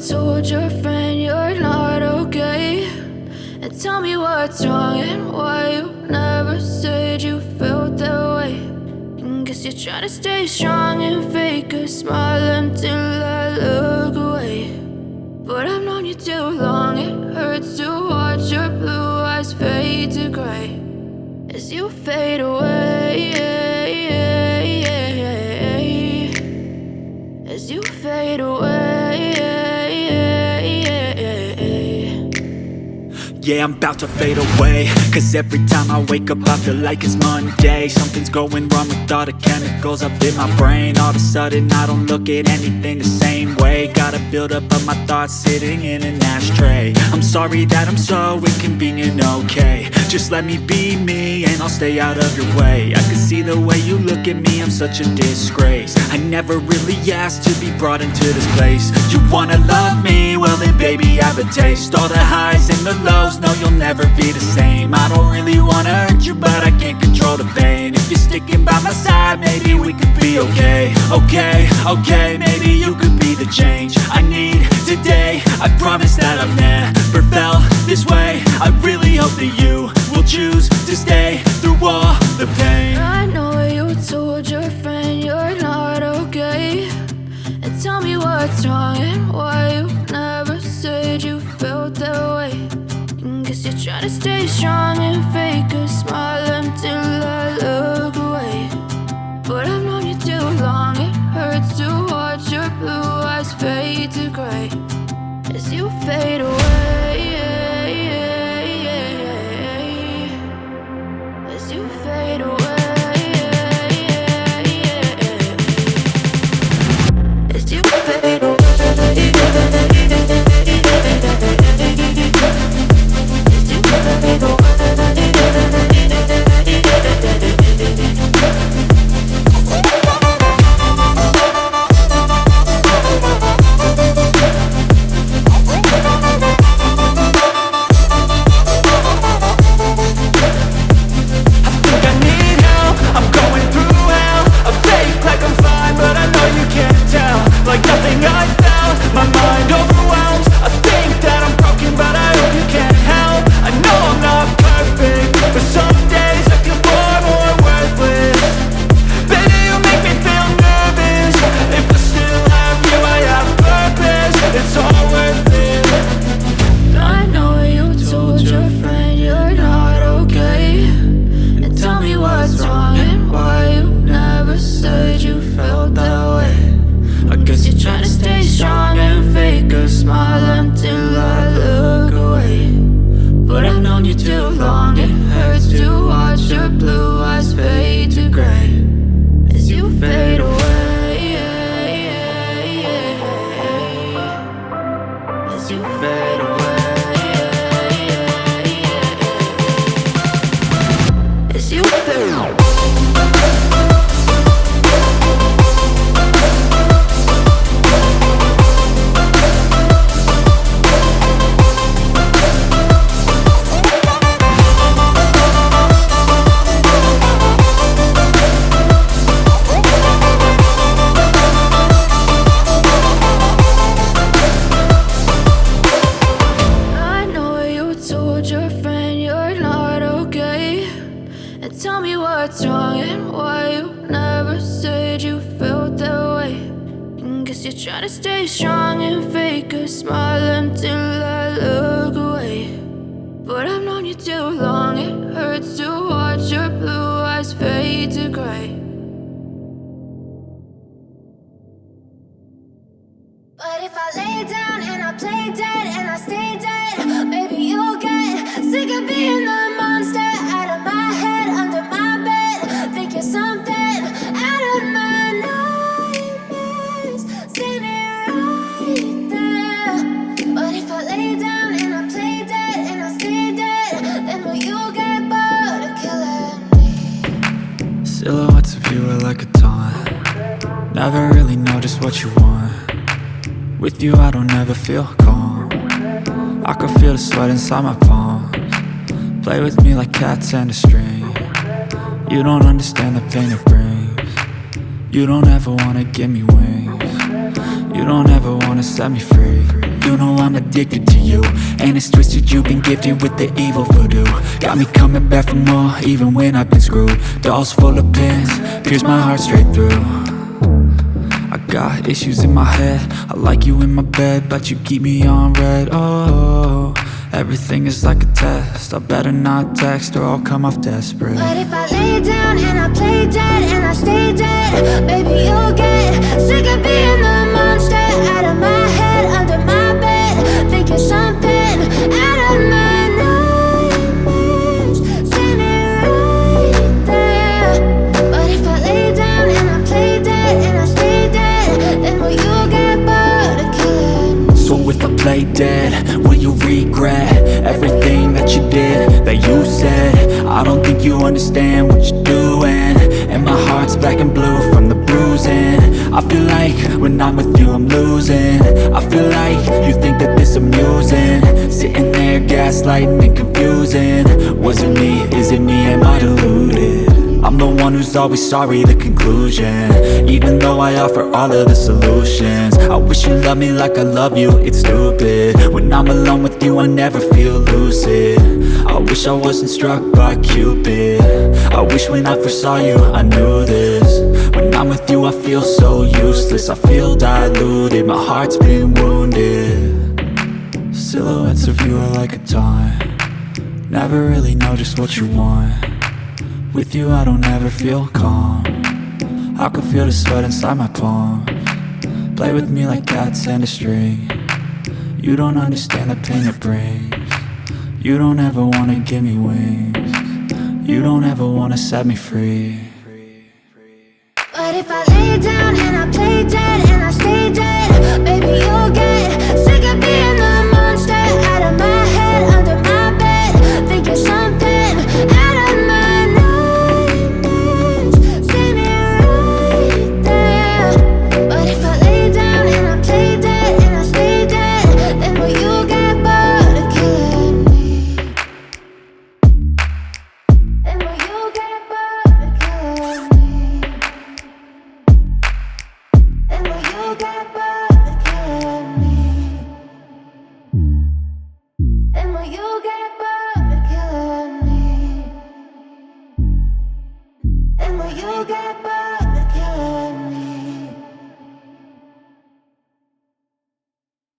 told your friend you're not okay, and tell me what's wrong and why you never said you felt that way. And guess you're trying to stay strong and fake a smile until I look away. But I've known you too long, it hurts to watch your blue eyes fade to gray as you fade away, as you fade away. Yeah, I'm about to fade away, cause every time I wake up I feel like it's Monday. Something's going wrong with all the chemicals up in my brain. All of a sudden I don't look at anything the same way. Gotta build up of my thoughts sitting in an ashtray. I'm sorry that I'm so inconvenient, okay. Just let me be me and I'll stay out of your way. I can see the way you look at me, I'm such a disgrace. I never really asked to be brought into this place. You wanna love me? Well then baby I have a taste. All the highs and the lows, no you'll never be the same. I don't really wanna hurt you but I can't control the pain. If you're sticking by my side maybe we could be okay. Okay, maybe you could be the change I need today. I promise that I've never felt this way. I really hope that you will choose to stay through all the pain. I know you told your friend you're not okay, and tell me what's wrong and why you never said you felt that way. And guess you're trying to stay strong and fake a smile until I look away. But I've known you too long, it hurts to watch your blue eyes fade to gray as you fade away, as you fade away, as you fade away. Try to stay strong and fake a smile until I look away. But I've known you too long, it hurts to watch your blue eyes fade to gray. But if I lay down and I play dead and I stay dead, maybe you'll get sick of being the monster out of my head, under my bed. Think you're something out of my nightmares, standing right there. But if I lay down and I play dead and I stay dead, then will you get bored of killing me? Silhouettes of you are like a taunt. Never really know just what you want. With you I don't ever feel calm. I can feel the sweat inside my palms. Play with me like cats and a string. You don't understand the pain it brings. You don't ever wanna give me wings. You don't ever wanna set me free. You know I'm addicted to you, and it's twisted, you've been gifted with the evil voodoo. Got me coming back for more, even when I've been screwed. Dolls full of pins, pierce my heart straight through. I got issues in my head, I like you in my bed, but you keep me on red. Oh, everything is like a test, I better not text or I'll come off desperate. But if I lay down and I play dead and I stay dead, baby, you'll get sick of being the monster out of my head, under my bed, thinking something out of my nightmares, standing right there. But if I lay down and I play dead and I stay dead, then will you get bored of killing? So if I play dead, will you regret everything that you did, that you said? I don't think you understand what you're doing, and my heart's black and blue from the bruising. I feel like when I'm with you I'm losing. I feel like you think that this amusing, sitting there gaslighting and confusing. Was it me? Is it me? Am I deluded? I'm the one who's always sorry, the conclusion, even though I offer all of the solutions. I wish you loved me like I love you, it's stupid. When I'm alone with you I never feel lucid. I wish I wasn't struck by Cupid. I wish when I first saw you I knew this. When I'm with you I feel so useless, I feel diluted, my heart's been wounded. Silhouettes of you are like a taunt, never really know just what you want. With you I don't ever feel calm, I can feel the sweat inside my palms. Play with me like cats and a string, you don't understand the pain it brings. You don't ever wanna give me wings, you don't ever wanna set me free. But if I lay down and I play dead